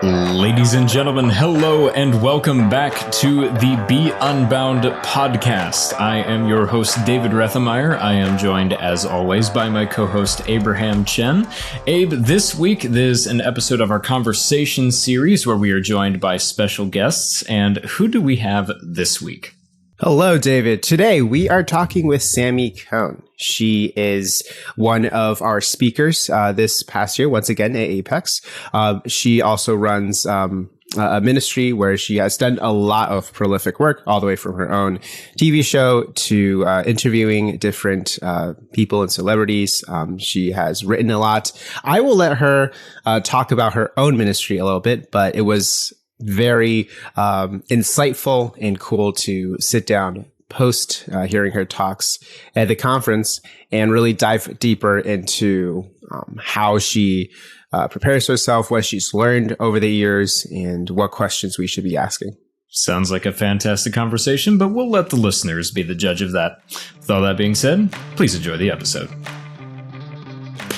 Ladies and gentlemen, hello and welcome back to the Be Unbound podcast. I am your host, David Rethemeyer. I am joined, as always, by my co-host, Abraham Chen. Abe, this week there's an episode of our conversation series where we are joined by special guests. And who do we have this week? Hello, David. Today we are talking with Sami Cone. She is one of our speakers this past year, once again, at Apex. She also runs a ministry where she has done a lot of prolific work, all the way from her own TV show to interviewing different people and celebrities. She has written a lot. I will let her talk about her own ministry a little bit, but it was very insightful and cool to sit down post hearing her talks at the conference and really dive deeper into how she prepares herself, what she's learned over the years, and what questions we should be asking. Sounds like a fantastic conversation, but we'll let the listeners be the judge of that. With all that being said, please enjoy the episode.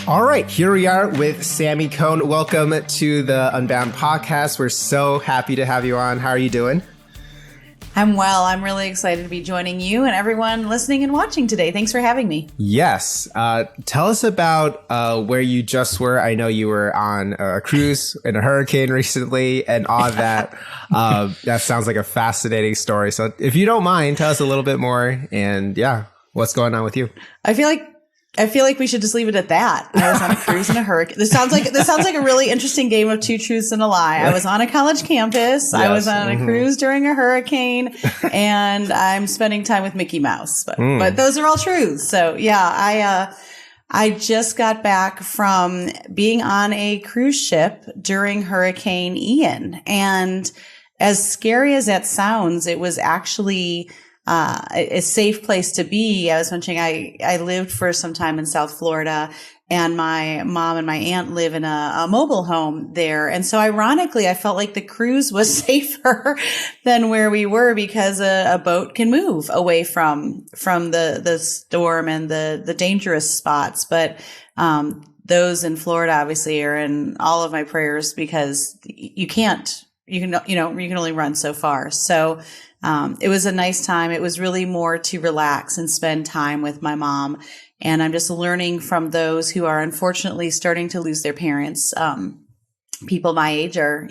All right, here we are with Sami Cone. Welcome to the Unbound podcast. We're so happy to have you on. How are you doing? I'm well. I'm really excited to be joining you and everyone listening and watching today. Thanks for having me. Yes. Tell us about where you just were. I know you were on a cruise in a hurricane recently and all that. That sounds like a fascinating story. So if you don't mind, tell us a little bit more and what's going on with you? I feel like we should just leave it at that. I was on a cruise in a hurricane. This sounds like a really interesting game of two truths and a lie. I was on a college campus. Yes. I was on a cruise during a hurricane, and I'm spending time with Mickey Mouse. But those are all truths. So yeah, I just got back from being on a cruise ship during Hurricane Ian, and as scary as that sounds, it was actually a safe place to be. I was mentioning I lived for some time in South Florida, and my mom and my aunt live in a mobile home there. And so ironically, I felt like the cruise was safer than where we were because a boat can move away from the storm and the dangerous spots. But those in Florida obviously are in all of my prayers because you can only run so far. So it was a nice time. It was really more to relax and spend time with my mom. And I'm just learning from those who are unfortunately starting to lose their parents. People my age are,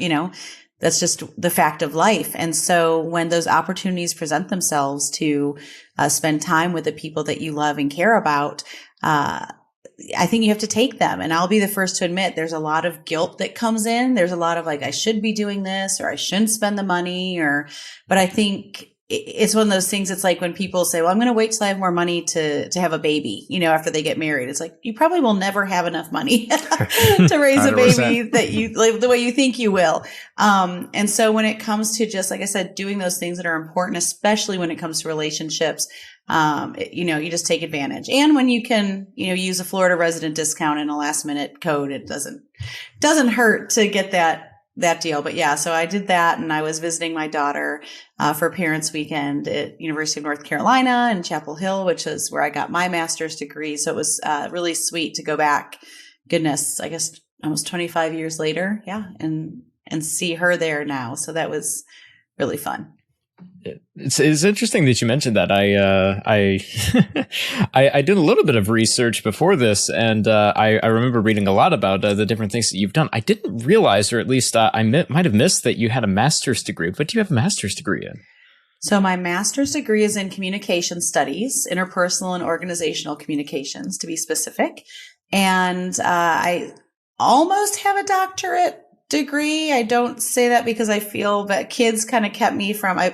that's just the fact of life. And so when those opportunities present themselves to spend time with the people that you love and care about, I think you have to take them. And I'll be the first to admit there's a lot of guilt that comes in. There's a lot of like, I should be doing this or I shouldn't spend the money but I think it's one of those things. It's like when people say, well, I'm going to wait till I have more money to have a baby, after they get married. It's like, you probably will never have enough money to raise a baby that you like the way you think you will. And so when it comes to just, like I said, doing those things that are important, especially when it comes to relationships, you just take advantage. And when you can, use a Florida resident discount and a last minute code, it doesn't hurt to get that deal. But yeah, so I did that, and I was visiting my daughter for Parents Weekend at University of North Carolina in Chapel Hill, which is where I got my master's degree. So it was really sweet to go back. Goodness, I guess almost 25 years later. Yeah. And see her there now. So that was really fun. It's interesting that you mentioned that. I I did a little bit of research before this, and I remember reading a lot about the different things that you've done. I didn't realize, or at least I might have missed, that you had a master's degree. What do you have a master's degree in? So my master's degree is in communication studies, interpersonal and organizational communications, to be specific. And I almost have a doctorate degree. I don't say that because I feel that kids kind of kept me from, I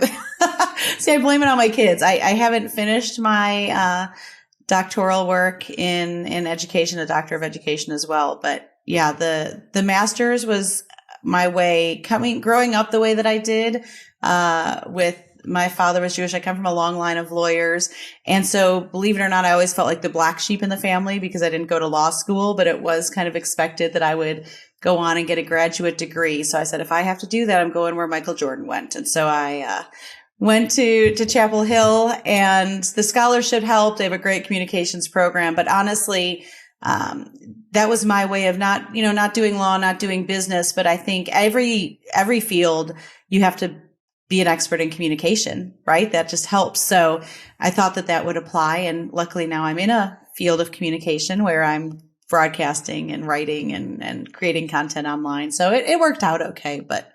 blame it on my kids. I haven't finished my doctoral work in education, a doctor of education as well. But yeah, the master's was my way growing up the way that I did, with my father was Jewish. I come from a long line of lawyers. And so believe it or not, I always felt like the black sheep in the family because I didn't go to law school, but it was kind of expected that I would go on and get a graduate degree. So I said, if I have to do that, I'm going where Michael Jordan went. And so I went to Chapel Hill, and the scholarship helped. They have a great communications program. But honestly, that was my way of not doing law, not doing business. But I think every field you have to be an expert in communication, right? That just helps. So I thought that would apply. And luckily now I'm in a field of communication where I'm broadcasting and writing and creating content online. So it worked out okay. But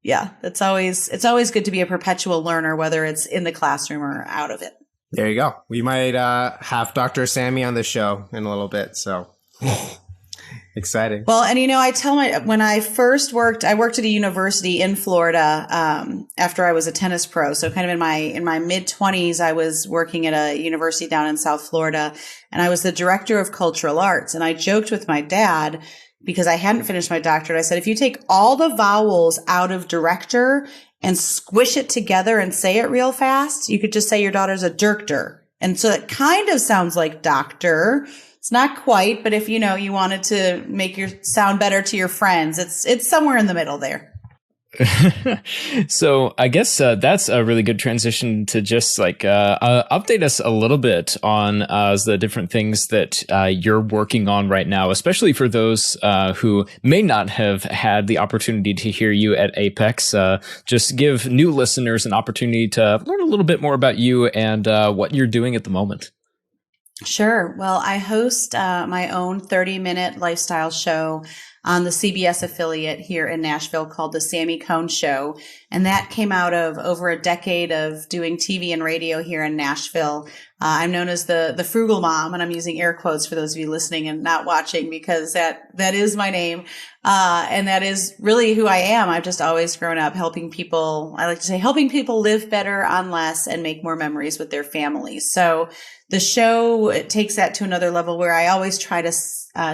yeah, it's always good to be a perpetual learner, whether it's in the classroom or out of it. There you go. We might have Dr. Sami on the show in a little bit. So exciting. Well, and when I first worked, I worked at a university in Florida after I was a tennis pro. So kind of in my mid-20s, I was working at a university down in South Florida, and I was the director of cultural arts. And I joked with my dad because I hadn't finished my doctorate. I said, if you take all the vowels out of director and squish it together and say it real fast, you could just say your daughter's a director. And so it kind of sounds like doctor. It's not quite, but if you wanted to make your sound better to your friends, it's somewhere in the middle there. So I guess that's a really good transition to just update us a little bit on the different things that you're working on right now, especially for those who may not have had the opportunity to hear you at Apex. Just give new listeners an opportunity to learn a little bit more about you and what you're doing at the moment. Sure. Well, I host my own 30-minute lifestyle show on the CBS affiliate here in Nashville called The Sami Cone Show. And that came out of over a decade of doing TV and radio here in Nashville. I'm known as the frugal mom, and I'm using air quotes for those of you listening and not watching because that is my name. And that is really who I am. I've just always grown up helping people. I like to say helping people live better on less and make more memories with their families. So the show takes that to another level where I always try to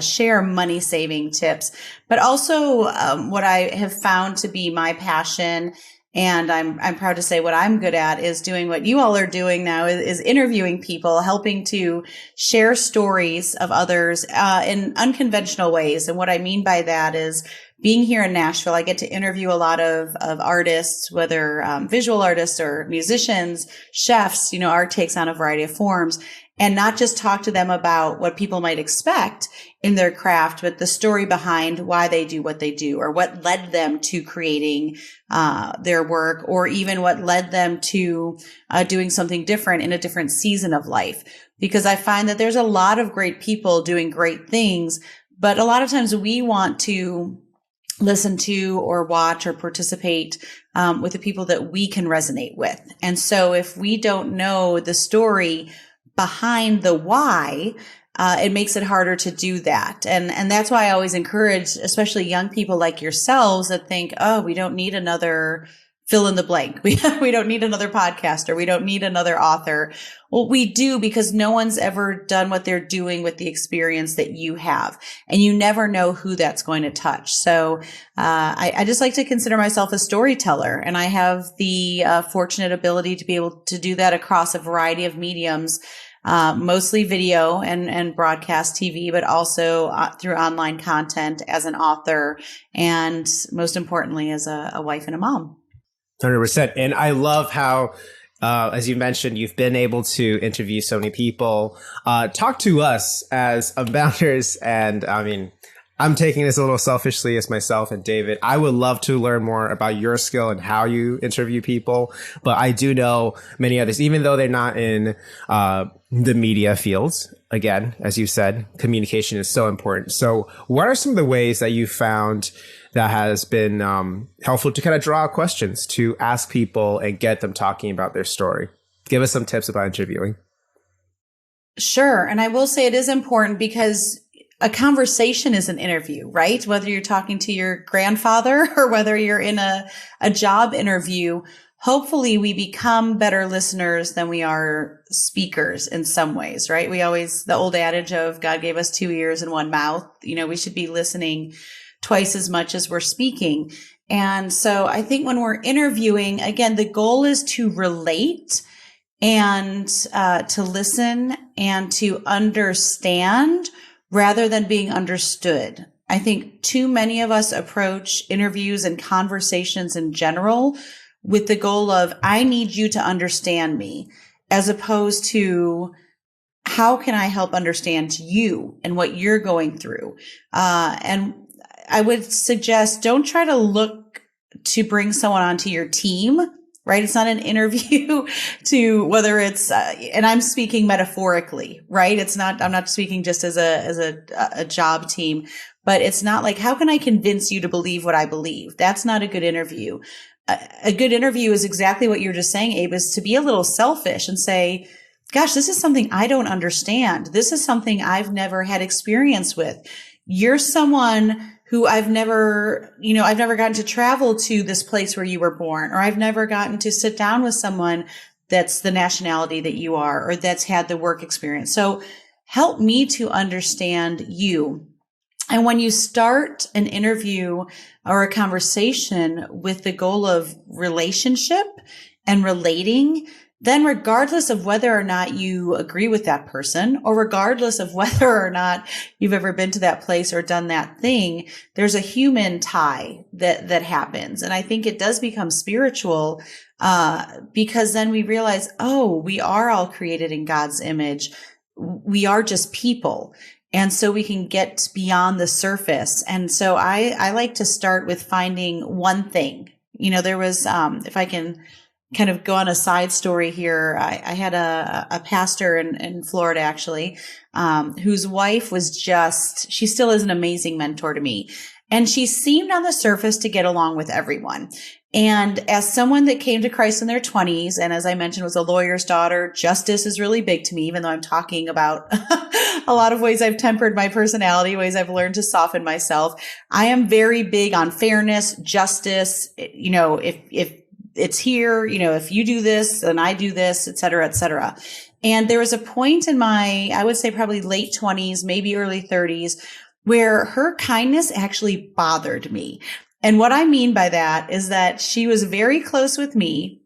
share money saving tips, but also what I have found to be my passion. And I'm proud to say what I'm good at is doing what you all are doing now is interviewing people, helping to share stories of others in unconventional ways. And what I mean by that is being here in Nashville, I get to interview a lot of artists, whether visual artists or musicians, chefs, art takes on a variety of forms, and not just talk to them about what people might expect in their craft, but the story behind why they do what they do or what led them to creating their work, or even what led them to doing something different in a different season of life. Because I find that there's a lot of great people doing great things, but a lot of times we want to listen to or watch or participate with the people that we can resonate with. And so if we don't know the story behind the why, it makes it harder to do that. And that's why I always encourage, especially young people like yourselves that think, oh, we don't need another fill in the blank. We don't need another podcaster. We don't need another author. Well, we do, because no one's ever done what they're doing with the experience that you have. And you never know who that's going to touch. So I just like to consider myself a storyteller. And I have the fortunate ability to be able to do that across a variety of mediums, mostly video and broadcast TV, but also through online content as an author, and most importantly, as a wife and a mom. 100%. And I love how, as you mentioned, you've been able to interview so many people. Talk to us as Unbounders. And I mean, I'm taking this a little selfishly as myself and David. I would love to learn more about your skill and how you interview people. But I do know many others, even though they're not in the media fields. Again, as you said, communication is so important. So what are some of the ways that you found that has been helpful to kind of draw questions to ask people and get them talking about their story? Give us some tips about interviewing. A And I will say it is important because a conversation is an interview, right? Whether you're talking to your grandfather or whether you're in a job interview, hopefully we become better listeners than we are speakers in some ways, right? The old adage of God gave us 2 ears and 1 mouth, we should be listening twice as much as we're speaking. And so I think when we're interviewing, again, the goal is to relate and to listen and to understand rather than being understood. I think too many of us approach interviews and conversations in general with the goal of, I need you to understand me, as opposed to, how can I help understand you and what you're going through? And I would suggest don't try to look to bring someone onto your team, right? It's not an interview to whether it's, and I'm speaking metaphorically, right? I'm not speaking just as a job team, but it's not like, how can I convince you to believe what I believe? That's not a good interview. A good interview is exactly what you're just saying, Abe, is to be a little selfish and say, gosh, this is something I don't understand. This is something I've never had experience with. You're someone who I've never gotten to travel to this place where you were born, or I've never gotten to sit down with someone that's the nationality that you are, or that's had the work experience. So help me to understand you. And when you start an interview or a conversation with the goal of relationship and relating, then regardless of whether or not you agree with that person, or regardless of whether or not you've ever been to that place or done that thing, there's a human tie that happens. And I think it does become spiritual, because then we realize, oh, we are all created in God's image. We are just people. And so we can get beyond the surface. And so I like to start with finding one thing. There was, if I can kind of go on a side story here. I had a pastor in Florida, actually, whose wife was she still is an amazing mentor to me. And she seemed on the surface to get along with everyone. And as someone that came to Christ in their 20s, and as I mentioned, was a lawyer's daughter, justice is really big to me, even though I'm talking about a lot of ways I've tempered my personality, ways I've learned to soften myself. I am very big on fairness, justice, if it's here, if you do this, then I do this, et cetera, et cetera. And there was a point in my, I would say probably late 20s, maybe early 30s, where her kindness actually bothered me. And what I mean by that is that she was very close with me,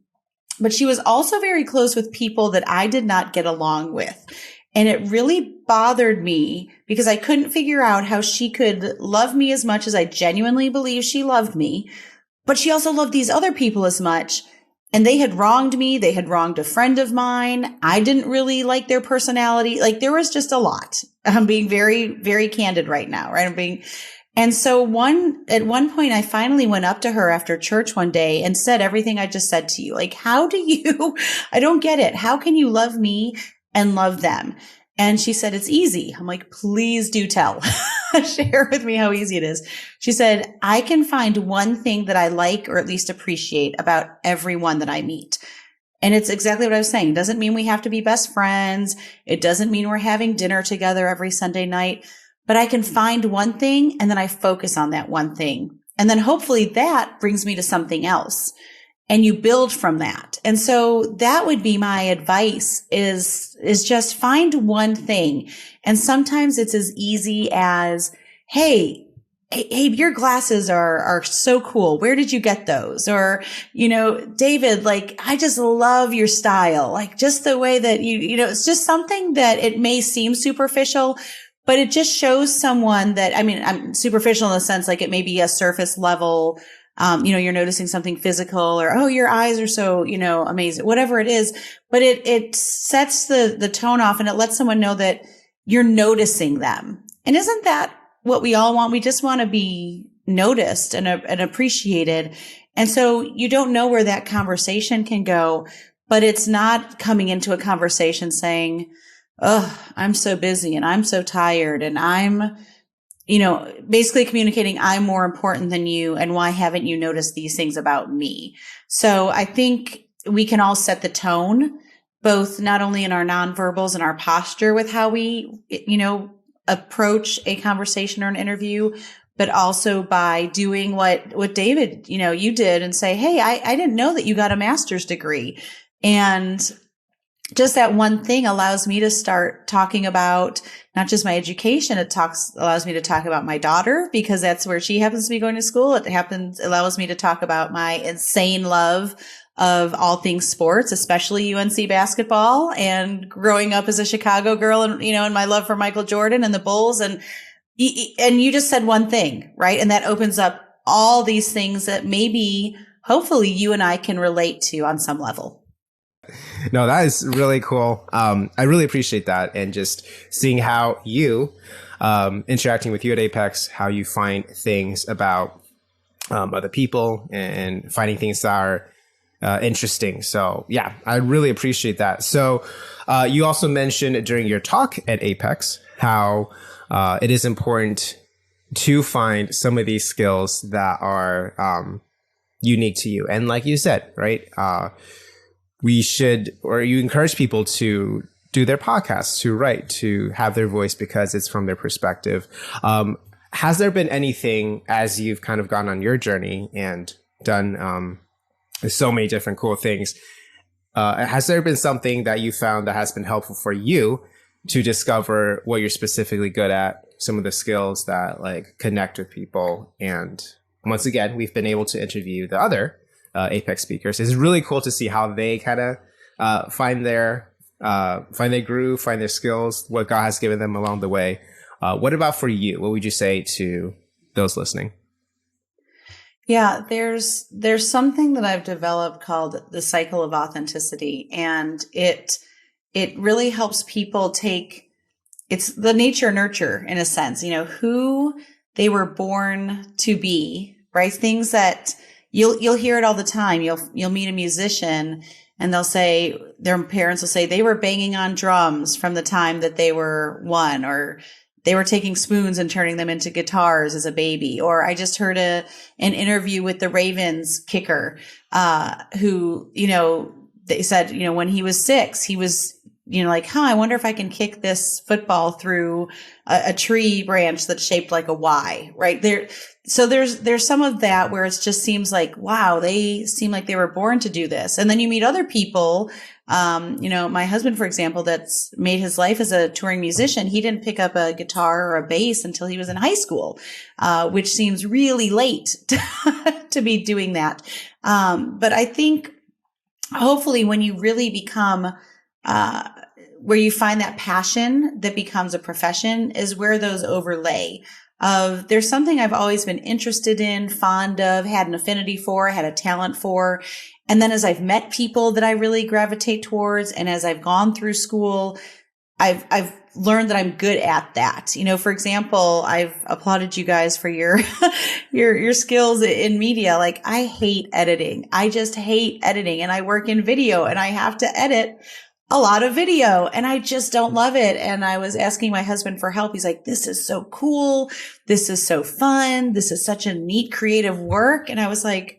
but she was also very close with people that I did not get along with. And it really bothered me because I couldn't figure out how she could love me as much as I genuinely believe she loved me, but she also loved these other people as much. And they had wronged me. They had wronged a friend of mine. I didn't really like their personality. Like, there was just a lot. I'm being very, very candid right now, right? And so at one point, I finally went up to her after church one day and said everything I just said to you. Like, I don't get it. How can you love me and love them? And she said, it's easy. I'm like, please do tell. Share with me how easy it is. She said, I can find one thing that I like or at least appreciate about everyone that I meet. And it's exactly what I was saying. It doesn't mean we have to be best friends. It doesn't mean we're having dinner together every Sunday night. But I can find one thing and then I focus on that one thing. And then hopefully that brings me to something else. And you build from that. And so that would be my advice is just find one thing. And sometimes it's as easy as, hey, your glasses are so cool. Where did you get those? Or, David, like, I just love your style. Like, just the way that it's just something that it may seem superficial, but it just shows someone that, I'm superficial in the sense like it may be a surface level. You're noticing something physical or, oh, your eyes are so, amazing, whatever it is. But it sets the tone off and it lets someone know that you're noticing them. And isn't that what we all want? We just want to be noticed and appreciated. And so you don't know where that conversation can go, but it's not coming into a conversation saying, oh, I'm so busy and I'm so tired and I'm, basically communicating I'm more important than you. And why haven't you noticed these things about me? So I think we can all set the tone, both not only in our nonverbals and our posture with how we, approach a conversation or an interview, but also by doing what David, you did and say, hey, I didn't know that you got a master's degree. And just that one thing allows me to start talking about not just my education. Allows me to talk about my daughter because that's where she happens to be going to school. Allows me to talk about my insane love of all things sports, especially UNC basketball, and growing up as a Chicago girl and, and my love for Michael Jordan and the Bulls. And you just said one thing, right? And that opens up all these things that maybe, hopefully you and I can relate to on some level. No, that is really cool. I really appreciate that. And just seeing how you, interacting with you at Apex, how you find things about other people and finding things that are interesting. So yeah, I really appreciate that. So you also mentioned during your talk at Apex how it is important to find some of these skills that are unique to you. And like you said, right, we should, or you encourage people to do their podcasts, to write, to have their voice because it's from their perspective. Has there been anything as you've kind of gone on your journey and done so many different cool things? Has there been something that you found that has been helpful for you to discover what you're specifically good at, some of the skills that like connect with people? And once again, we've been able to interview the other Apex speakers. It's really cool to see how they kind of find their groove, find their skills, what God has given them along the way. What about for you? What would you say to those listening? Yeah, there's something that I've developed called the cycle of authenticity, and it really helps people it's the nature nurture in a sense, who they were born to be, right? Things that you'll hear it all the time. You'll meet a musician and they'll say, their parents will say they were banging on drums from the time that they were one, or they were taking spoons and turning them into guitars as a baby. Or I just heard an interview with the Ravens kicker, who, they said, when he was 6, he was, like, I wonder if I can kick this football through a tree branch that's shaped like a Y, right there. So there's some of that where it just seems like, wow, they seem like they were born to do this. And then you meet other people. My husband, for example, that's made his life as a touring musician. He didn't pick up a guitar or a bass until he was in high school, which seems really late to be doing that. But I think hopefully when you really become, where you find that passion that becomes a profession is where those overlay of there's something I've always been interested in, fond of, had an affinity for, had a talent for. And then as I've met people that I really gravitate towards, and as I've gone through school, I've learned that I'm good at that. For example, I've applauded you guys for your skills in media. Like, I hate editing. I just hate editing, and I work in video and I have to edit a lot of video and I just don't love it. And I was asking my husband for help. He's like, this is so cool. This is so fun. This is such a neat creative work. And I was like,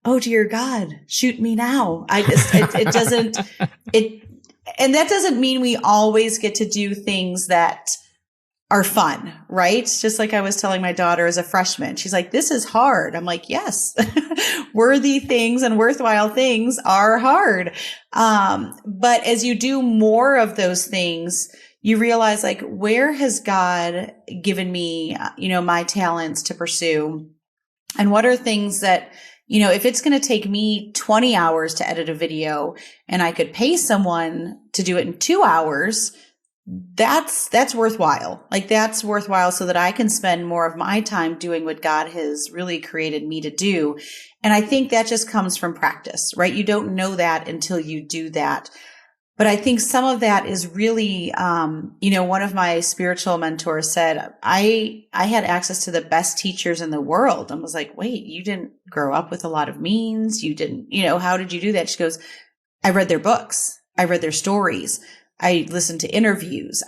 oh dear God, shoot me now. And that doesn't mean we always get to do things that are fun, right? Just like I was telling my daughter as a freshman, she's like, this is hard. I'm like, yes, worthy things and worthwhile things are hard. But as you do more of those things, you realize, like, where has God given me, my talents to pursue? And what are things that, if it's going to take me 20 hours to edit a video and I could pay someone to do it in 2 hours, that's worthwhile. Like, that's worthwhile so that I can spend more of my time doing what God has really created me to do. And I think that just comes from practice, right? You don't know that until you do that. But I think some of that is really, one of my spiritual mentors said, I had access to the best teachers in the world. And was like, wait, you didn't grow up with a lot of means. You didn't, how did you do that? She goes, I read their books. I read their stories. I listened to interviews.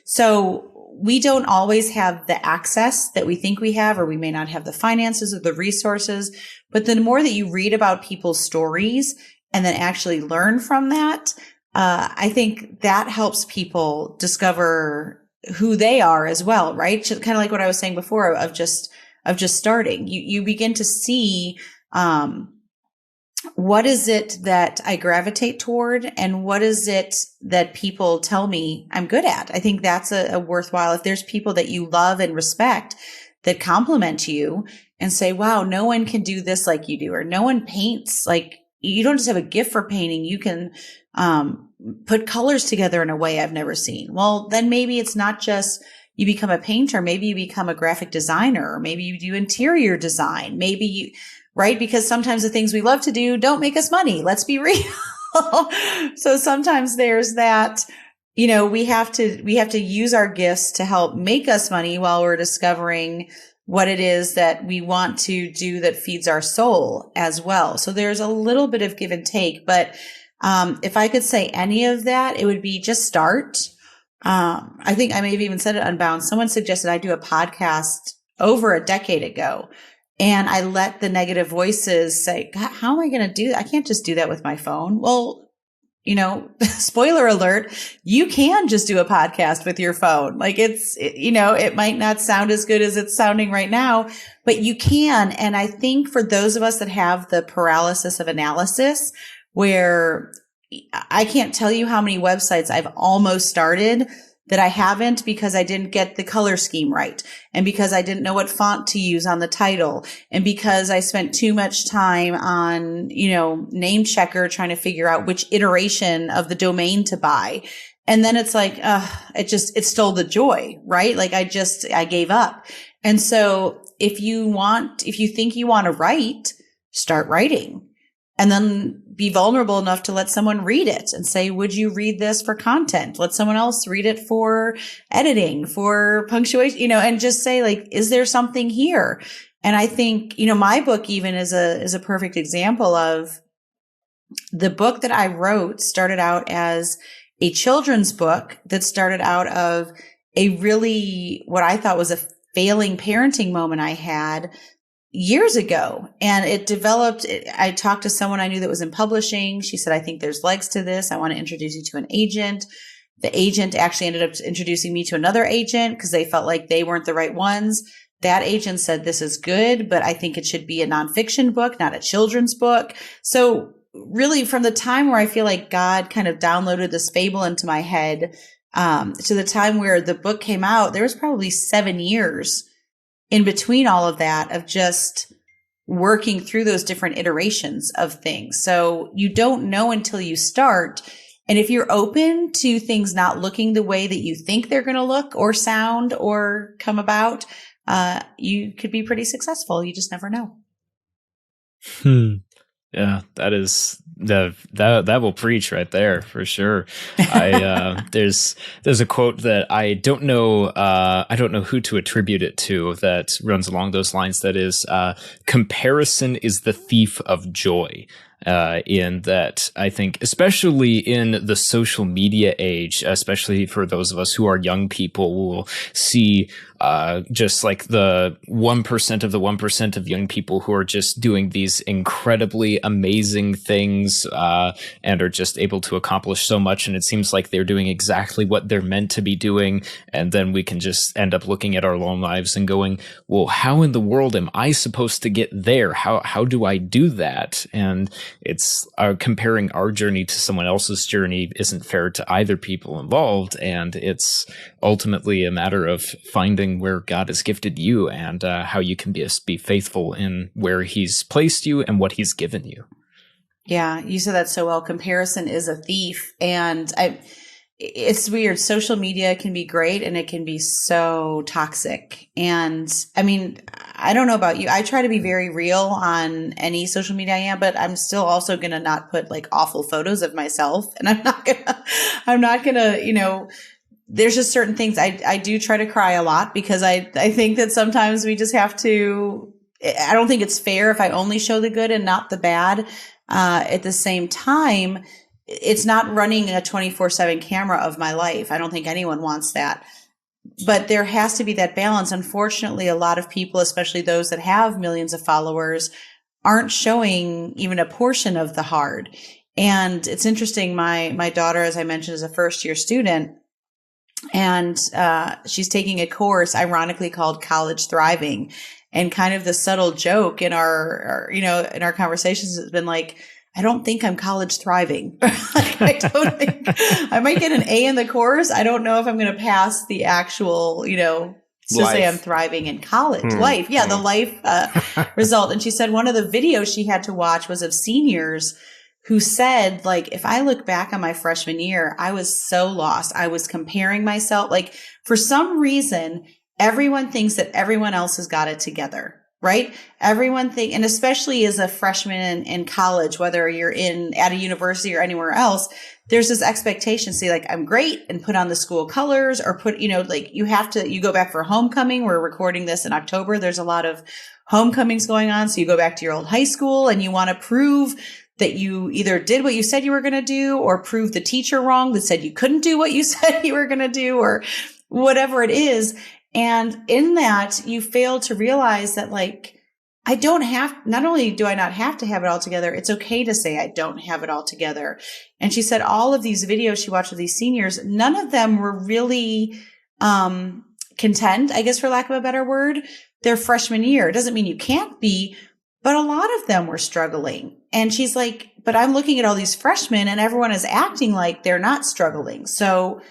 So we don't always have the access that we think we have, or we may not have the finances or the resources. But the more that you read about people's stories and then actually learn from that, I think that helps people discover who they are as well, right? Kind of like what I was saying before of just starting. You begin to see, what is it that I gravitate toward, and what is it that people tell me I'm good at? I think that's a worthwhile. If there's people that you love and respect that compliment you and say, wow, no one can do this like you do, or no one paints like you don't just have a gift for painting. You can, put colors together in a way I've never seen. Well, then maybe it's not just you become a painter. Maybe you become a graphic designer, or maybe you do interior design. Maybe right? Because sometimes the things we love to do don't make us money. Let's be real. So sometimes there's that, we have to use our gifts to help make us money while we're discovering what it is that we want to do that feeds our soul as well. So there's a little bit of give and take, but if I could say any of that, it would be just start. I think I may have even said it Unbound. Someone suggested I do a podcast over a decade ago, and I let the negative voices say, God, how am I going to do that? I can't just do that with my phone. Well, spoiler alert, you can just do a podcast with your phone. Like it might not sound as good as it's sounding right now, but you can. And I think for those of us that have the paralysis of analysis, where I can't tell you how many websites I've almost started that I haven't because I didn't get the color scheme right, and because I didn't know what font to use on the title, and because I spent too much time on, name checker trying to figure out which iteration of the domain to buy. And then it's like, it stole the joy, right? Like I gave up. And so if you think you want to write, start writing. And then be vulnerable enough to let someone read it and say, would you read this for content? Let someone else read it for editing, for punctuation, and just say, like, is there something here? And I think, my book even is a perfect example of the book that I wrote started out as a children's book that started out of a really, what I thought was a failing parenting moment I had years ago. And it developed, I talked to someone I knew that was in publishing. She said, I think there's legs to this. I want to introduce you to an agent. The agent actually ended up introducing me to another agent because they felt like they weren't the right ones. That agent said, this is good, but I think it should be a nonfiction book, not a children's book. So really from the time where I feel like God kind of downloaded this fable into my head, to the time where the book came out, there was probably 7 years in between all of that of just working through those different iterations of things. So you don't know until you start. And if you're open to things not looking the way that you think they're going to look or sound or come about, you could be pretty successful. You just never know. Yeah, that will preach right there for sure. There's a quote that I don't know who to attribute it to that runs along those lines. That is, comparison is the thief of joy. In that, I think, especially in the social media age, especially for those of us who are young people, will see just like the 1% of the 1% of young people who are just doing these incredibly amazing things and are just able to accomplish so much. And it seems like they're doing exactly what they're meant to be doing. And then we can just end up looking at our own lives and going, well, how in the world am I supposed to get there? How do I do that? And it's comparing our journey to someone else's journey isn't fair to either people involved. And it's ultimately a matter of finding where God has gifted you and how you can be faithful in where he's placed you and what he's given you. Yeah, you said that so well. Comparison is a thief. And it's weird. Social media can be great and it can be so toxic. And I mean, I don't know about you. I try to be very real on any social media I am, but I'm still also going to not put like awful photos of myself. And I'm not going to, there's just certain things I do try to cry a lot because I think that sometimes we just have to, I don't think it's fair if I only show the good and not the bad. At the same time, it's not running a 24/7 camera of my life. I don't think anyone wants that. But there has to be that balance. Unfortunately, a lot of people, especially those that have millions of followers, aren't showing even a portion of the hard. And it's interesting. My daughter, as I mentioned, is a first-year student. And she's taking a course ironically called College Thriving. And kind of the subtle joke in our conversations has been like, I don't think I'm college thriving. I don't think I might get an A in the course. I don't know if I'm going to pass the actual, to say I'm thriving in college life. Yeah, the life result. And she said one of the videos she had to watch was of seniors who said, like, if I look back on my freshman year, I was so lost. I was comparing myself. Like, for some reason, everyone thinks that everyone else has got it together. right? Everyone think, and especially as a freshman in college, whether you're at a university or anywhere else, there's this expectation, say like, I'm great, and put on the school colors, or put, like you go back for homecoming. We're recording this in October. There's a lot of homecomings going on. So you go back to your old high school and you want to prove that you either did what you said you were going to do, or prove the teacher wrong that said you couldn't do what you said you were going to do, or whatever it is. And in that, you fail to realize that like, not only do I not have to have it all together, it's okay to say I don't have it all together. And she said all of these videos she watched of these seniors, none of them were really content, I guess, for lack of a better word, their freshman year. It doesn't mean you can't be, but a lot of them were struggling. And she's like, but I'm looking at all these freshmen and everyone is acting like they're not struggling. So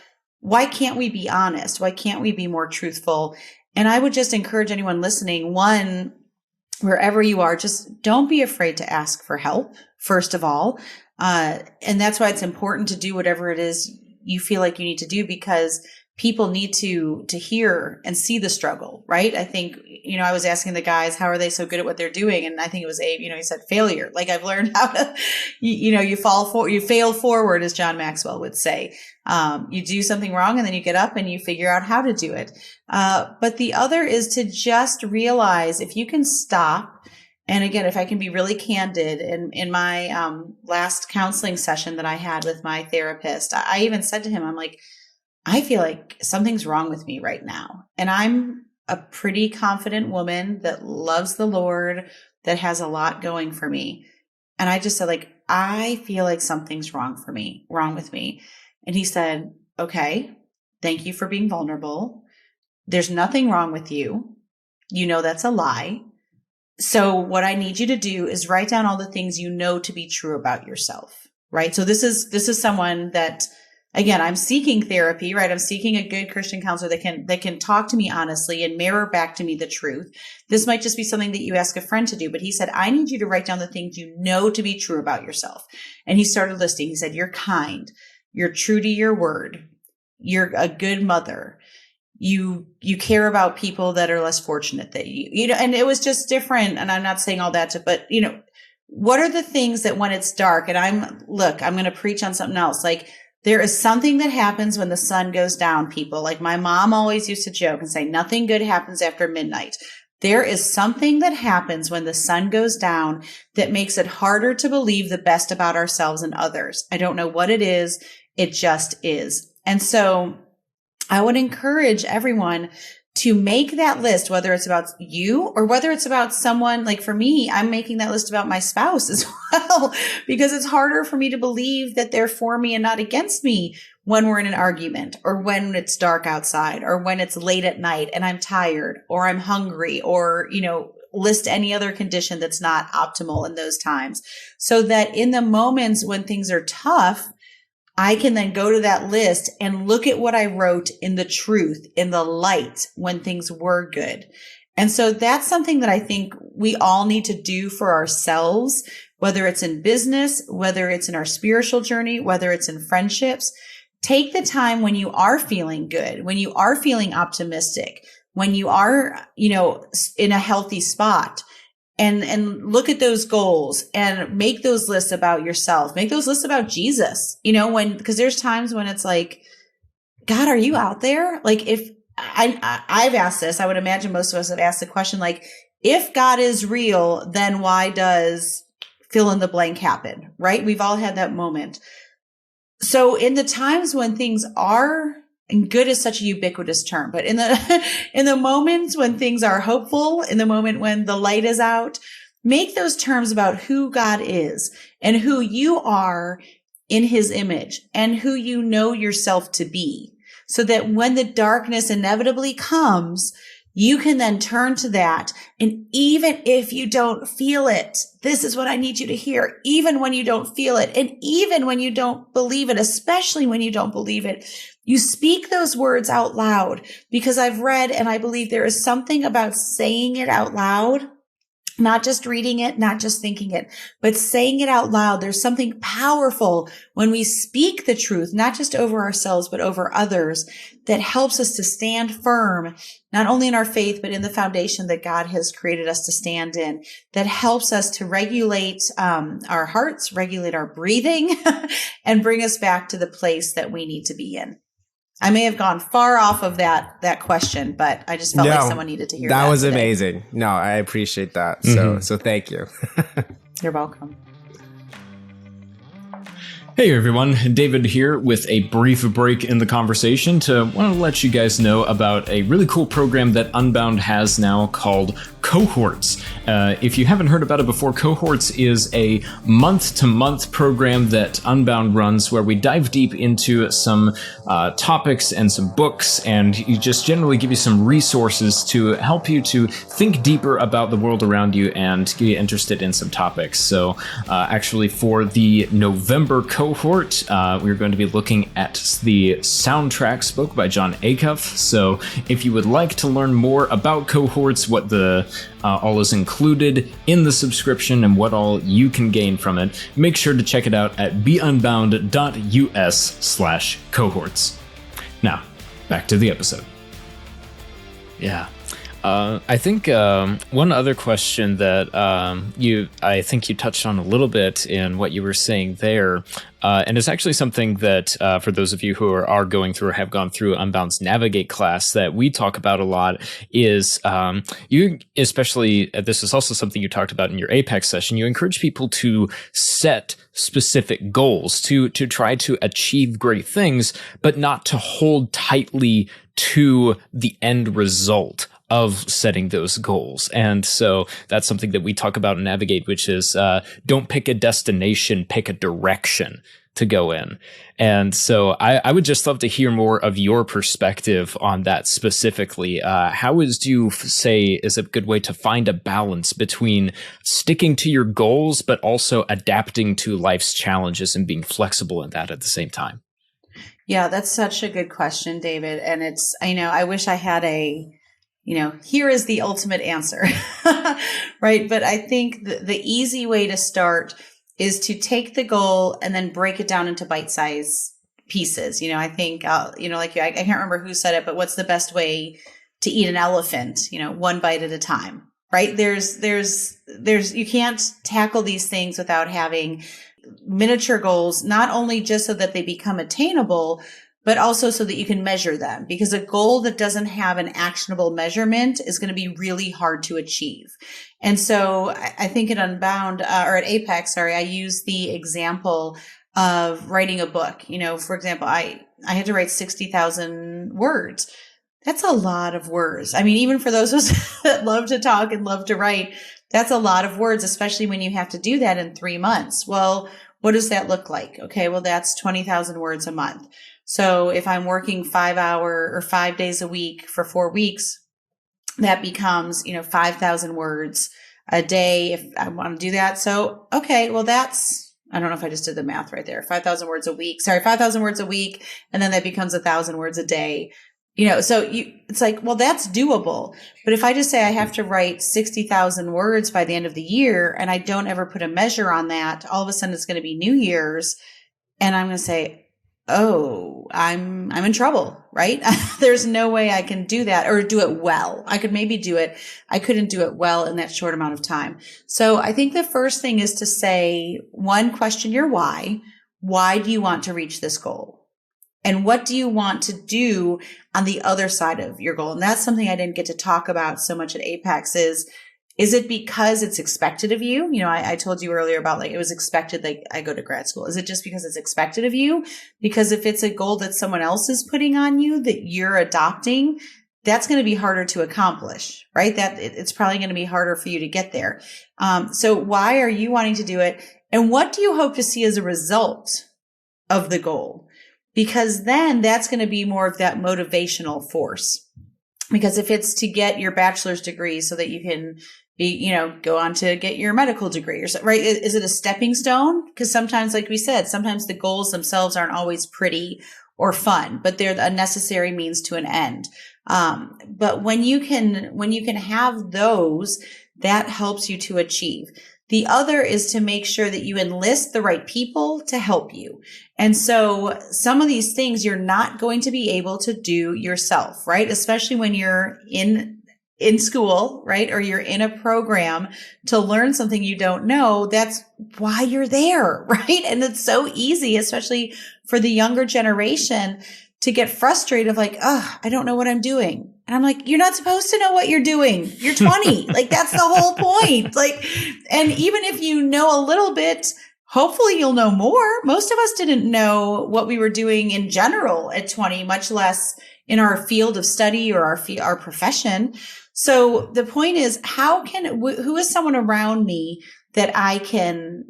why can't we be honest? Why can't we be more truthful? And I would just encourage anyone listening, one, wherever you are, just don't be afraid to ask for help, first of all. And that's why it's important to do whatever it is you feel like you need to do, because people need to hear and see the struggle, right? I think, I was asking the guys, how are they so good at what they're doing? And I think it was Abe, he said failure. Like I've learned how to, you fail forward, as John Maxwell would say. You do something wrong and then you get up and you figure out how to do it. But the other is to just realize if you can stop. And again, if I can be really candid, in my last counseling session that I had with my therapist, I even said to him, I'm like, I feel like something's wrong with me right now. And I'm a pretty confident woman that loves the Lord, that has a lot going for me. And I just said, like, I feel like something's wrong with me. And he said, okay, thank you for being vulnerable. There's nothing wrong with you. That's a lie. So what I need you to do is write down all the things you know to be true about yourself, right? So this is someone that, again, I'm seeking therapy, right? I'm seeking a good Christian counselor that can talk to me honestly and mirror back to me the truth. This might just be something that you ask a friend to do, but he said, I need you to write down the things you know to be true about yourself. And he started listing. He said, you're kind, you're true to your word, you're a good mother, you care about people that are less fortunate than you, and it was just different. And I'm not saying all that but what are the things that when it's dark, and I'm going to preach on something else. Like, there is something that happens when the sun goes down, people. Like my mom always used to joke and say, nothing good happens after midnight. There is something that happens when the sun goes down that makes it harder to believe the best about ourselves and others. I don't know what it is. It just is. And so I would encourage everyone to make that list, whether it's about you or whether it's about someone. Like for me, I'm making that list about my spouse as well, because it's harder for me to believe that they're for me and not against me when we're in an argument, or when it's dark outside, or when it's late at night and I'm tired or I'm hungry, or, list any other condition that's not optimal in those times, so that in the moments when things are tough, I can then go to that list and look at what I wrote in the truth, in the light, when things were good. And so that's something that I think we all need to do for ourselves, whether it's in business, whether it's in our spiritual journey, whether it's in friendships. Take the time when you are feeling good, when you are feeling optimistic, when you are, in a healthy spot, and look at those goals and make those lists about yourself. Make those lists about Jesus, because there's times when it's like, God, are you out there? Like, if I've asked this, I would imagine most of us have asked the question, like, if God is real, then why does fill in the blank happen? Right? We've all had that moment. So in the times when things are, and good is such a ubiquitous term, but in the moments when things are hopeful, in the moment when the light is out, make those terms about who God is and who you are in his image and who you know yourself to be, so that when the darkness inevitably comes, you can then turn to that. And even if you don't feel it, this is what I need you to hear. Even when you don't feel it, and even when you don't believe it, especially when you don't believe it, you speak those words out loud, because I've read and I believe there is something about saying it out loud Not just reading it, not just thinking it, but saying it out loud. There's something powerful when we speak the truth, not just over ourselves, but over others, that helps us to stand firm, not only in our faith, but in the foundation that God has created us to stand in, that helps us to regulate our hearts, regulate our breathing, and bring us back to the place that we need to be in. I may have gone far off of that question, but I just felt like someone needed to hear that. That was today. amazing. No, I appreciate that. So thank you. You're welcome. Hey everyone, David here with a brief break in the conversation to want to let you guys know about a really cool program that Unbound has now called Cohorts. If you haven't heard about it before, Cohorts is a month-to-month program that Unbound runs where we dive deep into some topics and some books, and you just generally give you some resources to help you to think deeper about the world around you and get you interested in some topics. So actually for the November cohort, we're going to be looking at the soundtrack spoke by John Acuff. So if you would like to learn more about Cohorts, what the all is included in the subscription and what all you can gain from it, make sure to check it out at beunbound.us/cohorts. Now, back to the episode. Yeah. I think one other question that I think you touched on a little bit in what you were saying there, and it's actually something that for those of you who are going through or have gone through Unbound's Navigate class that we talk about a lot is you, especially, this is also something you talked about in your Apex session, you encourage people to set specific goals, to try to achieve great things, but not to hold tightly to the end result of setting those goals. And so that's something that we talk about in Navigate, which is don't pick a destination, pick a direction to go in. And so I would just love to hear more of your perspective on that specifically. How do you say is a good way to find a balance between sticking to your goals, but also adapting to life's challenges and being flexible in that at the same time? Yeah, that's such a good question, David. And it's, I wish I had here is the ultimate answer, right? But I think the easy way to start is to take the goal and then break it down into bite-sized pieces. I think, I can't remember who said it, but what's the best way to eat an elephant? One bite at a time, right? You can't tackle these things without having miniature goals, not only just so that they become attainable, but also so that you can measure them, because a goal that doesn't have an actionable measurement is going to be really hard to achieve. And so I think at Unbound or at Apex, I use the example of writing a book. For example, I had to write 60,000 words. That's a lot of words. I mean, even for those of us that love to talk and love to write, that's a lot of words, especially when you have to do that in 3 months. Well, what does that look like? Okay, well, that's 20,000 words a month. So if I'm working 5 days a week for 4 weeks, that becomes, 5,000 words a day if I want to do that. So, okay, well, I don't know if I just did the math right there. 5,000 words a week. 5,000 words a week. And then that becomes 1,000 words a day. It's like, well, that's doable. But if I just say I have to write 60,000 words by the end of the year and I don't ever put a measure on that, all of a sudden it's going to be New Year's and I'm going to say, oh, I'm in trouble, right? There's no way I can do that or do it well. I could maybe do it. I couldn't do it well in that short amount of time. So I think the first thing is to say, one, question your why. Why do you want to reach this goal? And what do you want to do on the other side of your goal? And that's something I didn't get to talk about so much at Apex is it because it's expected of you? I told you earlier about it was expected, I go to grad school. Is it just because it's expected of you? Because if it's a goal that someone else is putting on you that you're adopting, that's going to be harder to accomplish, right? That it's probably going to be harder for you to get there. So why are you wanting to do it? And what do you hope to see as a result of the goal? Because then that's going to be more of that motivational force. Because if it's to get your bachelor's degree so that you can go on to get your medical degree or something, right? Is it a stepping stone? Because sometimes, like we said, sometimes the goals themselves aren't always pretty or fun, but they're a necessary means to an end. But when you can have those, that helps you to achieve. The other is to make sure that you enlist the right people to help you. And so some of these things you're not going to be able to do yourself, right? Especially when you're in school, right? Or you're in a program to learn something you don't know. That's why you're there, right? And it's so easy, especially for the younger generation, to get frustrated of like, oh, I don't know what I'm doing. And I'm like, you're not supposed to know what you're doing. You're 20. Like, that's the whole point. Like, and even if you know a little bit, hopefully you'll know more. Most of us didn't know what we were doing in general at 20, much less in our field of study or our profession. So the point is, who is someone around me that I can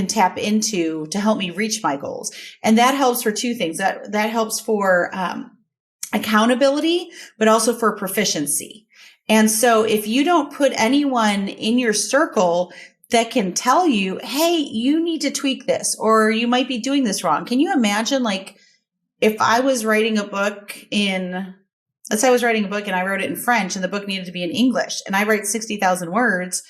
tap into to help me reach my goals? And that helps for two things. That helps for, accountability, but also for proficiency. And so if you don't put anyone in your circle that can tell you, hey, you need to tweak this, or you might be doing this wrong. Can you imagine, like, if I was writing a book let's say I was writing a book and I wrote it in French and the book needed to be in English, and I write 60,000 words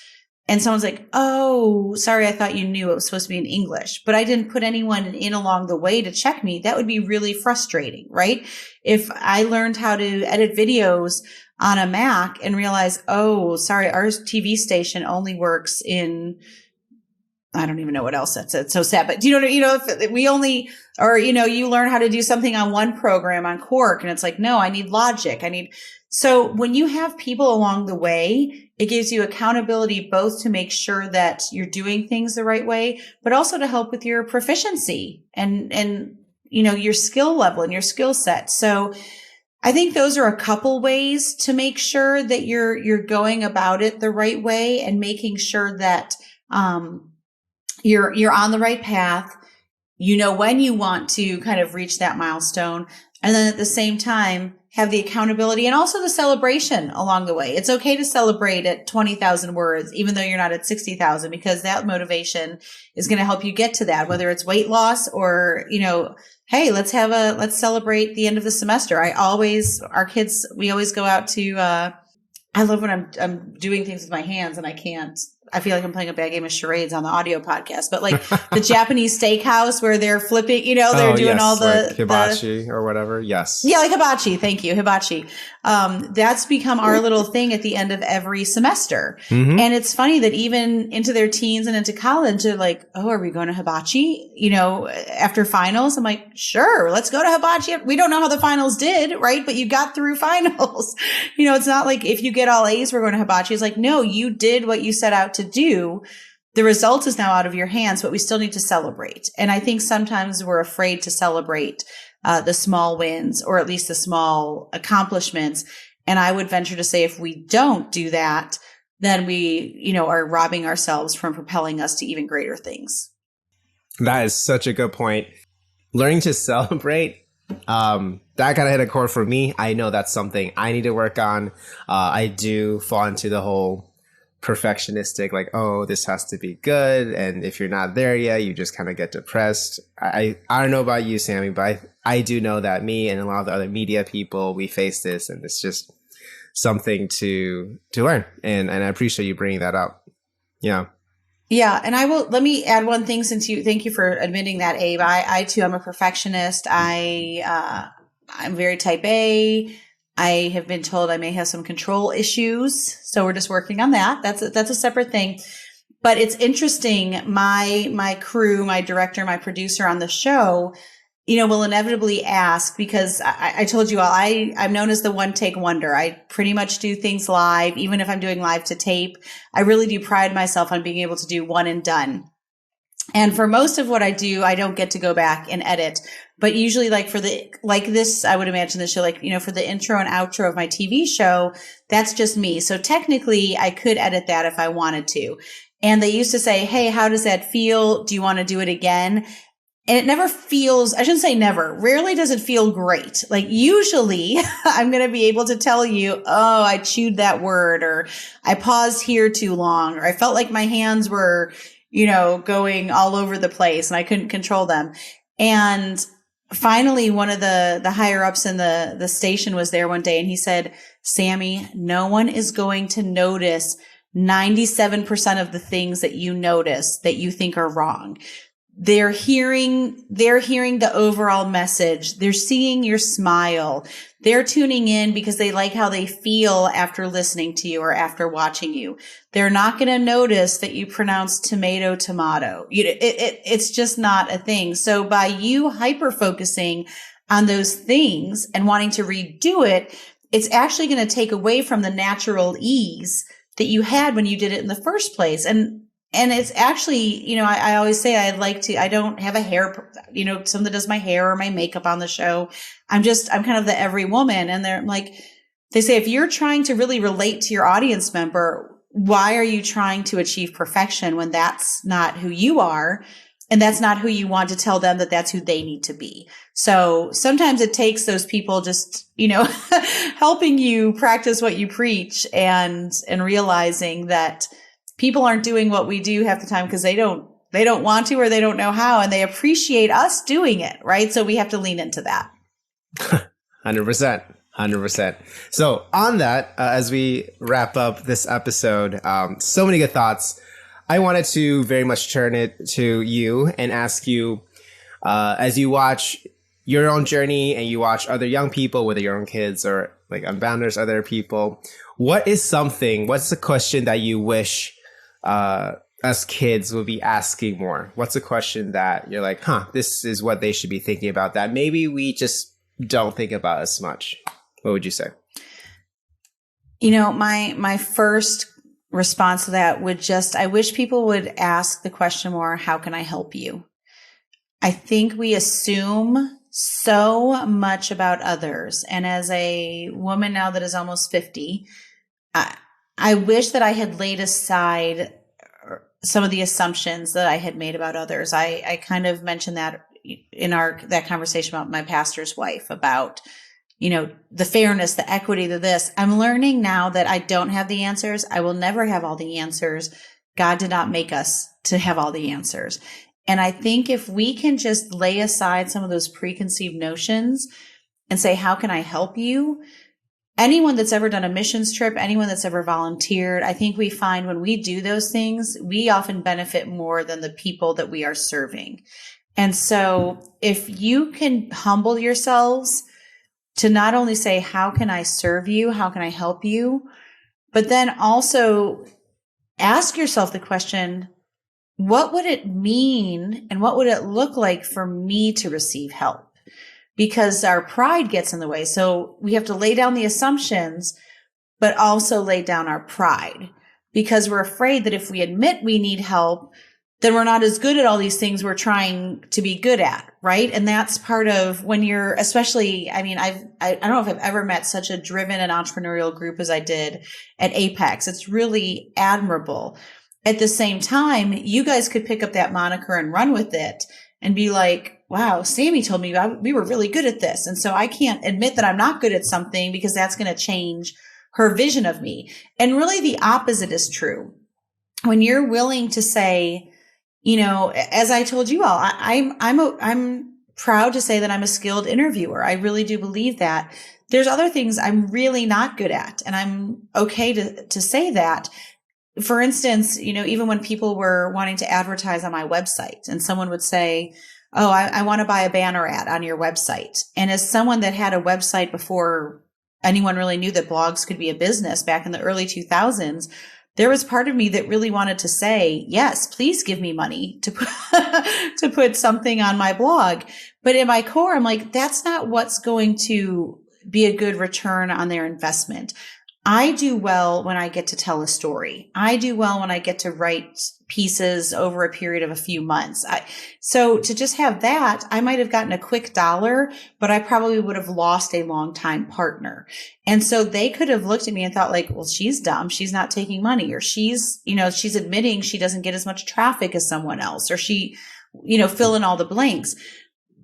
and someone's like, oh, sorry, I thought you knew it was supposed to be in English, but I didn't put anyone in along the way to check me. That would be really frustrating, right? If I learned how to edit videos on a Mac and realize, oh, sorry, our TV station only works in, I don't even know what else that's it's so sad, but if we only, or, you learn how to do something on one program on Quark and it's like, no, I need Logic. So when you have people along the way, it gives you accountability both to make sure that you're doing things the right way, but also to help with your proficiency and your skill level and your skill set. So I think those are a couple ways to make sure that you're going about it the right way and making sure that you're on the right path. When you want to kind of reach that milestone, and then at the same time have the accountability and also the celebration along the way. It's okay to celebrate at 20,000 words, even though you're not at 60,000, because that motivation is going to help you get to that, whether it's weight loss or, hey, let's celebrate the end of the semester. Our kids, we always go out to, I love when I'm doing things with my hands and I feel like I'm playing a bad game of charades on the audio podcast, but like the Japanese steakhouse where they're flipping, they're doing all the like hibachi or whatever. Yes. Yeah, like hibachi. Thank you. Hibachi. That's become our little thing at the end of every semester. Mm-hmm. And it's funny that even into their teens and into college, they're like, oh, are we going to hibachi? After finals? I'm like, sure, let's go to hibachi. We don't know how the finals did, right? But you got through finals. It's not like if you get all A's, we're going to hibachi. It's like, no, you did what you set out to do. The result is now out of your hands, but we still need to celebrate. And I think sometimes we're afraid to celebrate the small wins, or at least the small accomplishments. And I would venture to say if we don't do that, then we, are robbing ourselves from propelling us to even greater things. That is such a good point. Learning to celebrate, that kind of hit a chord for me. I know that's something I need to work on. I do fall into the whole perfectionistic, like, oh, this has to be good. And if you're not there yet, you just kind of get depressed. I don't know about you, Sami, but I do know that me and a lot of the other media people, we face this, and it's just something to learn. And I appreciate you bringing that up. Yeah. Yeah. And let me add one thing thank you for admitting that, Abe. I too, I'm a perfectionist. I'm very type A. I have been told I may have some control issues, so we're just working on that. That's a separate thing. But it's interesting. My crew, my director, my producer on the show, will inevitably ask, because I told you all, I'm known as the one take wonder. I pretty much do things live, even if I'm doing live to tape. I really do pride myself on being able to do one and done. And for most of what I do, I don't get to go back and edit. But usually like this, I would imagine this show, for the intro and outro of my TV show, that's just me. So technically I could edit that if I wanted to. And they used to say, hey, how does that feel? Do you want to do it again? And it never feels, I shouldn't say never, rarely does it feel great. Like usually I'm going to be able to tell you, oh, I chewed that word, or I paused here too long, or I felt like my hands were, going all over the place and I couldn't control them. And finally, one of the higher ups in the station was there one day and he said, Sami, no one is going to notice 97% of the things that you notice that you think are wrong. They're hearing the overall message. They're seeing your smile. They're tuning in because they like how they feel after listening to you or after watching you. They're not going to notice that you pronounce tomato. It's just not a thing. So by you hyper focusing on those things and wanting to redo it, it's actually going to take away from the natural ease that you had when you did it in the first place. And it's actually, I always say I don't have a hair, someone that does my hair or my makeup on the show. I'm kind of the every woman. And they're like, they say, if you're trying to really relate to your audience member, why are you trying to achieve perfection when that's not who you are? And that's not who you want to tell them that that's who they need to be. So sometimes it takes those people just, helping you practice what you preach and realizing that people aren't doing what we do half the time because they don't want to or they don't know how, and they appreciate us doing it, right? So we have to lean into that. 100%. So on that, as we wrap up this episode, so many good thoughts. I wanted to very much turn it to you and ask you, as you watch your own journey and you watch other young people, whether your own kids or like Unbounders, other people, what's the question that you wish us kids will be asking more? What's a question that you're like, this is what they should be thinking about that maybe we just don't think about as much? What would you say? My first response to that I wish people would ask the question more, how can I help you? I think we assume so much about others. And as a woman now that is almost 50, I wish that I had laid aside some of the assumptions that I had made about others. I kind of mentioned that in that conversation about my pastor's wife about, the fairness, the equity, this. I'm learning now that I don't have the answers. I will never have all the answers. God did not make us to have all the answers. And I think if we can just lay aside some of those preconceived notions and say, how can I help you? Anyone that's ever done a missions trip, anyone that's ever volunteered, I think we find when we do those things, we often benefit more than the people that we are serving. And so if you can humble yourselves to not only say, how can I serve you? How can I help you? But then also ask yourself the question, what would it mean and what would it look like for me to receive help? Because our pride gets in the way. So we have to lay down the assumptions, but also lay down our pride because we're afraid that if we admit we need help, then we're not as good at all these things we're trying to be good at, right? And that's part of when you're, especially, I don't know if I've ever met such a driven and entrepreneurial group as I did at Apex. It's really admirable. At the same time, you guys could pick up that moniker and run with it and be like, wow, Sami told me we were really good at this. And so I can't admit that I'm not good at something because that's going to change her vision of me. And really the opposite is true. When you're willing to say, as I told you all, I'm proud to say that I'm a skilled interviewer. I really do believe that. There's other things I'm really not good at, and I'm okay to say that. For instance, even when people were wanting to advertise on my website and someone would say, oh, I want to buy a banner ad on your website. And as someone that had a website before anyone really knew that blogs could be a business back in the early 2000s, there was part of me that really wanted to say, yes, please give me money to put something on my blog. But in my core, I'm like, that's not what's going to be a good return on their investment. I do well when I get to tell a story. I do well when I get to write pieces over a period of a few months. So to just have that, I might have gotten a quick dollar, but I probably would have lost a long-time partner. And so they could have looked at me and thought like, well, she's dumb. She's not taking money, or she's admitting she doesn't get as much traffic as someone else, or she, fill in all the blanks.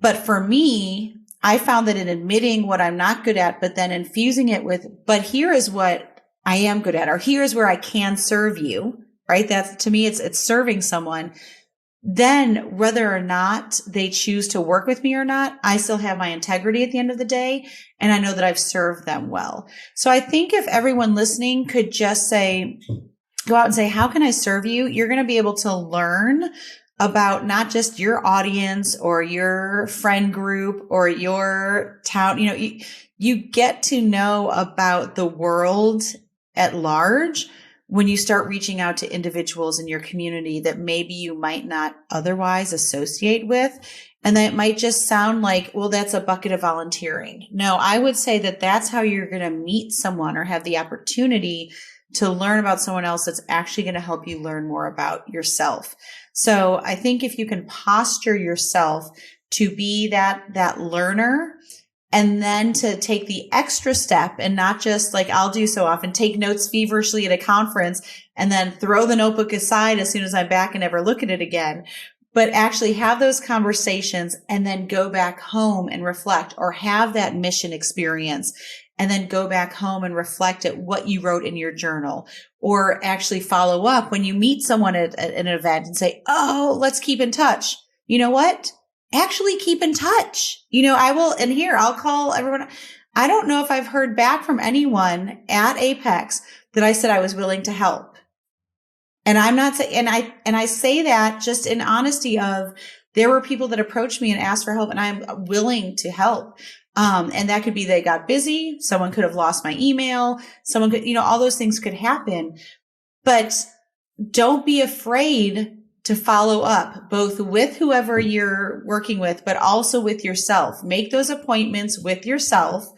But for me, I found that in admitting what I'm not good at, but then infusing it with, but here is what I am good at, or here's where I can serve you, right? That's, to me, it's serving someone. Then whether or not they choose to work with me or not, I still have my integrity at the end of the day. And I know that I've served them well. So I think if everyone listening could just say, go out and say, how can I serve you? You're going to be able to learn about not just your audience or your friend group or your town. You get to know about the world at large when you start reaching out to individuals in your community that maybe you might not otherwise associate with. And that might just sound like, well, that's a bucket of volunteering. No, I would say that that's how you're going to meet someone or have the opportunity to learn about someone else that's actually going to help you learn more about yourself. So I think if you can posture yourself to be that learner, and then to take the extra step and not just like I'll do so often, take notes feverishly at a conference and then throw the notebook aside as soon as I'm back and never look at it again, but actually have those conversations and then go back home and reflect, or have that mission experience and then go back home and reflect at what you wrote in your journal, or actually follow up when you meet someone at an event and say, oh, let's keep in touch. You know what? Actually keep in touch. I'll call everyone. I don't know if I've heard back from anyone at Apex that I said I was willing to help. And I'm not saying, and I say that just in honesty of, there were people that approached me and asked for help, and I'm willing to help. And that could be they got busy. Someone could have lost my email. Someone could, all those things could happen, but don't be afraid to follow up both with whoever you're working with, but also with yourself. Make those appointments with yourself.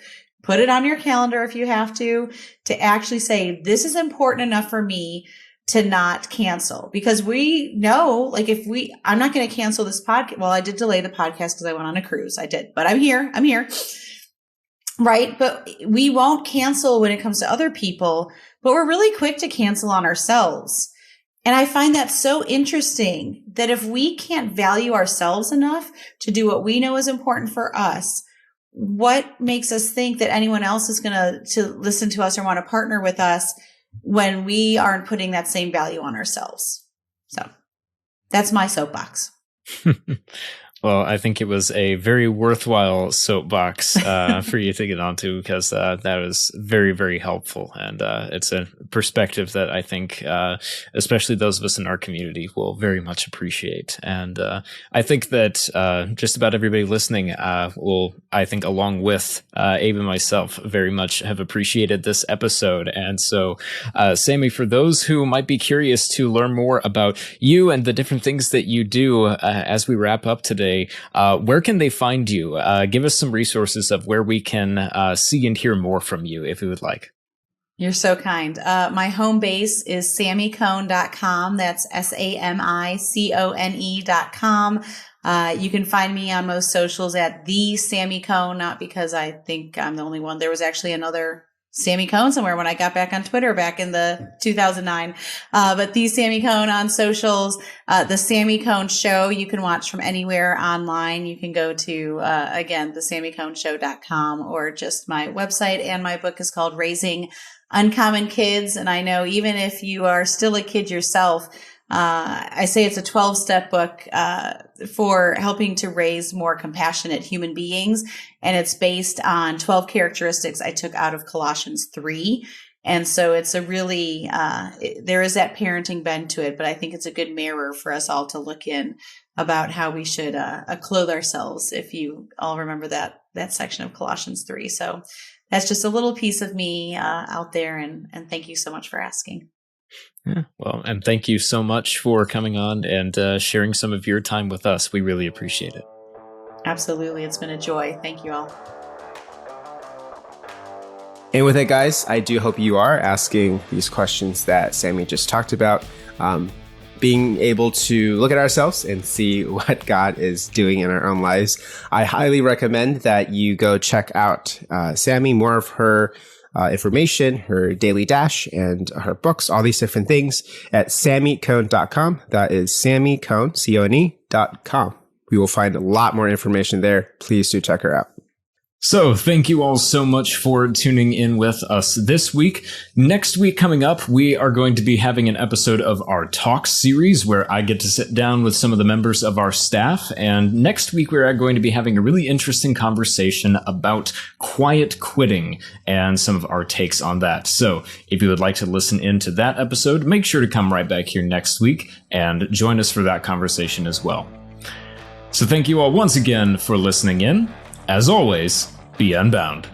Put it on your calendar if you have to actually say, this is important enough for me to not cancel, because we know, like, I'm not going to cancel this podcast. Well, I did delay the podcast because I went on a cruise. I did, but I'm here. Right. But we won't cancel when it comes to other people, but we're really quick to cancel on ourselves. And I find that so interesting that if we can't value ourselves enough to do what we know is important for us, what makes us think that anyone else is going to listen to us or want to partner with us when we aren't putting that same value on ourselves? So that's my soapbox. Well, I think it was a very worthwhile soapbox for you to get onto, because that was very, very helpful. And it's a perspective that I think especially those of us in our community will very much appreciate. And I think that just about everybody listening will, I think, along with Abe and myself, very much have appreciated this episode. And so, Sami, for those who might be curious to learn more about you and the different things that you do as we wrap up today, where can they find you? Give us some resources of where we can see and hear more from you, if you would like. You're so kind. My home base is samicone.com. That's SAMICONE.com. You can find me on most socials at the Sami Cone, not because I think I'm the only one. There was actually another Sami Cone somewhere when I got back on Twitter back in the 2009. But the Sami Cone on socials, the Sami Cone show you can watch from anywhere online. You can go to, again, thesamiconeshow.com, or just my website. And my book is called Raising Uncommon Kids. And I know even if you are still a kid yourself, I say it's a 12-step book for helping to raise more compassionate human beings. And it's based on 12 characteristics I took out of Colossians 3. And so it's a really, there is that parenting bend to it, but I think it's a good mirror for us all to look in about how we should clothe ourselves, if you all remember that section of Colossians 3. So that's just a little piece of me out there. And thank you so much for asking. Yeah, well, and thank you so much for coming on and sharing some of your time with us. We really appreciate it. Absolutely. It's been a joy. Thank you all. And with it, guys, I do hope you are asking these questions that Sami just talked about. Being able to look at ourselves and see what God is doing in our own lives. I highly recommend that you go check out Sami, more of her information, her daily dash, and her books, all these different things at samicone.com. That is samicone, CONE.com. We will find a lot more information there. Please do check her out. So thank you all so much for tuning in with us this week. Next week coming up, we are going to be having an episode of our talk series where I get to sit down with some of the members of our staff. And next week, we're going to be having a really interesting conversation about quiet quitting and some of our takes on that. So if you would like to listen into that episode, make sure to come right back here next week and join us for that conversation as well. So thank you all once again for listening in. As always, be unbound.